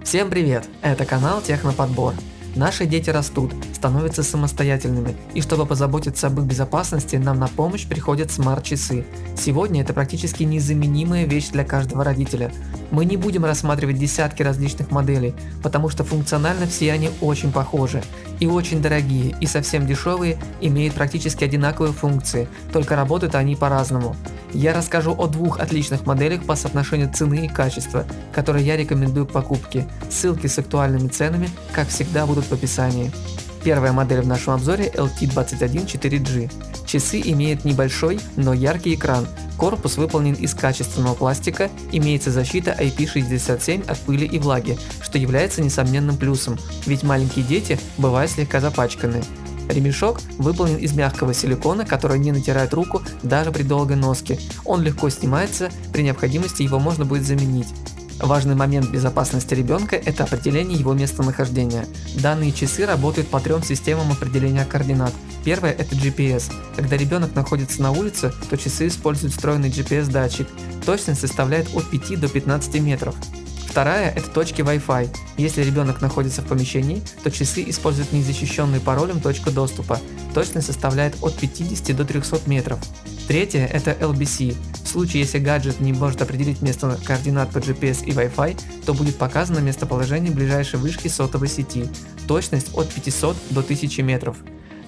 Всем привет! Это канал Техноподбор. Наши дети растут, становятся самостоятельными, и чтобы позаботиться об их безопасности, нам на помощь приходят смарт-часы. Сегодня это практически незаменимая вещь для каждого родителя. Мы не будем рассматривать десятки различных моделей, потому что функционально все они очень похожи. И очень дорогие, и совсем дешевые, имеют практически одинаковые функции, только работают они по-разному. Я расскажу о двух отличных моделях по соотношению цены и качества, которые я рекомендую к покупке. Ссылки с актуальными ценами, как всегда, будут в описании. Первая модель в нашем обзоре LT21 4G. Часы имеют небольшой, но яркий экран. Корпус выполнен из качественного пластика, имеется защита IP67 от пыли и влаги, что является несомненным плюсом, ведь маленькие дети бывают слегка запачканы. Ремешок выполнен из мягкого силикона, который не натирает руку даже при долгой носке. Он легко снимается, при необходимости его можно будет заменить. Важный момент безопасности ребенка – это определение его местонахождения. Данные часы работают по трем системам определения координат. Первая – это GPS. Когда ребенок находится на улице, то часы используют встроенный GPS-датчик. Точность составляет от 5 до 15 метров. Вторая – это точки Wi-Fi. Если ребенок находится в помещении, то часы используют незащищенную паролем точку доступа. Точность составляет от 50 до 300 метров. Третья – это LBC. В случае, если гаджет не может определить место координат по GPS и Wi-Fi, то будет показано местоположение ближайшей вышки сотовой сети. Точность от 500 до 1000 метров.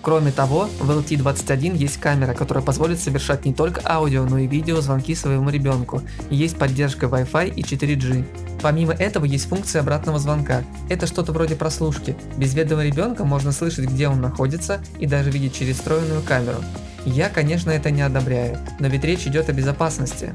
Кроме того, в LT21 есть камера, которая позволит совершать не только аудио, но и видео звонки своему ребенку. Есть поддержка Wi-Fi и 4G. Помимо этого есть функция обратного звонка. Это что-то вроде прослушки. Без ведома ребенка можно слышать, где он находится, и даже видеть через встроенную камеру. Я, конечно, это не одобряю, но ведь речь идет о безопасности.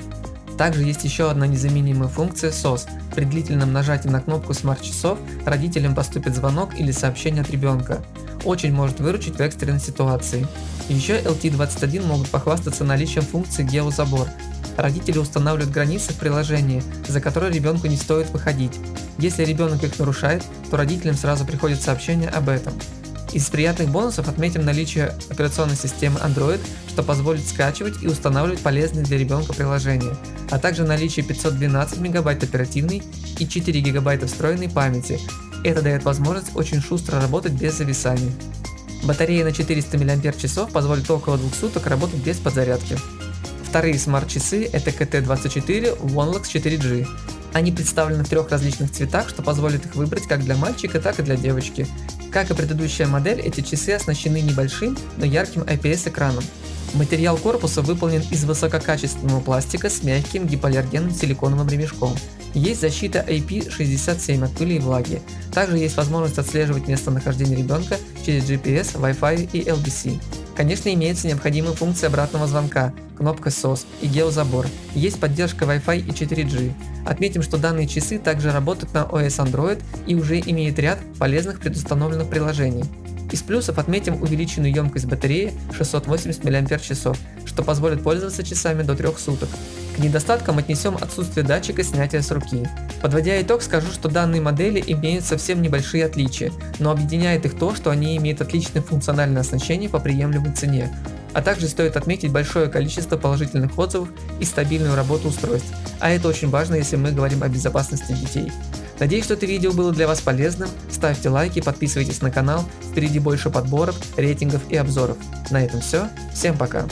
Также есть еще одна незаменимая функция SOS. При длительном нажатии на кнопку смарт-часов родителям поступит звонок или сообщение от ребенка. Очень может выручить в экстренной ситуации. Еще LT21 могут похвастаться наличием функции геозабор. Родители устанавливают границы в приложении, за которые ребенку не стоит выходить. Если ребенок их нарушает, то родителям сразу приходит сообщение об этом. Из приятных бонусов отметим наличие операционной системы Android, что позволит скачивать и устанавливать полезные для ребенка приложения, а также наличие 512 МБ оперативной и 4 ГБ встроенной памяти. Это дает возможность очень шустро работать без зависаний. Батарея на 400 мАч позволит около 2 суток работать без подзарядки. Вторые смарт-часы – это KT24 OneLux 4G. Они представлены в трех различных цветах, что позволит их выбрать как для мальчика, так и для девочки. Как и предыдущая модель, эти часы оснащены небольшим, но ярким IPS-экраном. Материал корпуса выполнен из высококачественного пластика с мягким гипоаллергенным силиконовым ремешком. Есть защита IP67 от пыли и влаги. Также есть возможность отслеживать местонахождение ребенка через GPS, Wi-Fi и LBC. Конечно, имеется необходимая функция обратного звонка, кнопка SOS и геозабор. Есть поддержка Wi-Fi и 4G. Отметим, что данные часы также работают на OS Android и уже имеют ряд полезных предустановленных приложений. Из плюсов отметим увеличенную емкость батареи 680 мАч, что позволит пользоваться часами до 3 суток. К недостаткам отнесем отсутствие датчика снятия с руки. Подводя итог, скажу, что данные модели имеют совсем небольшие отличия, но объединяет их то, что они имеют отличное функциональное оснащение по приемлемой цене. А также стоит отметить большое количество положительных отзывов и стабильную работу устройств, а это очень важно, если мы говорим о безопасности детей. Надеюсь, что это видео было для вас полезным, ставьте лайки, подписывайтесь на канал, впереди больше подборов, рейтингов и обзоров. На этом все, всем пока!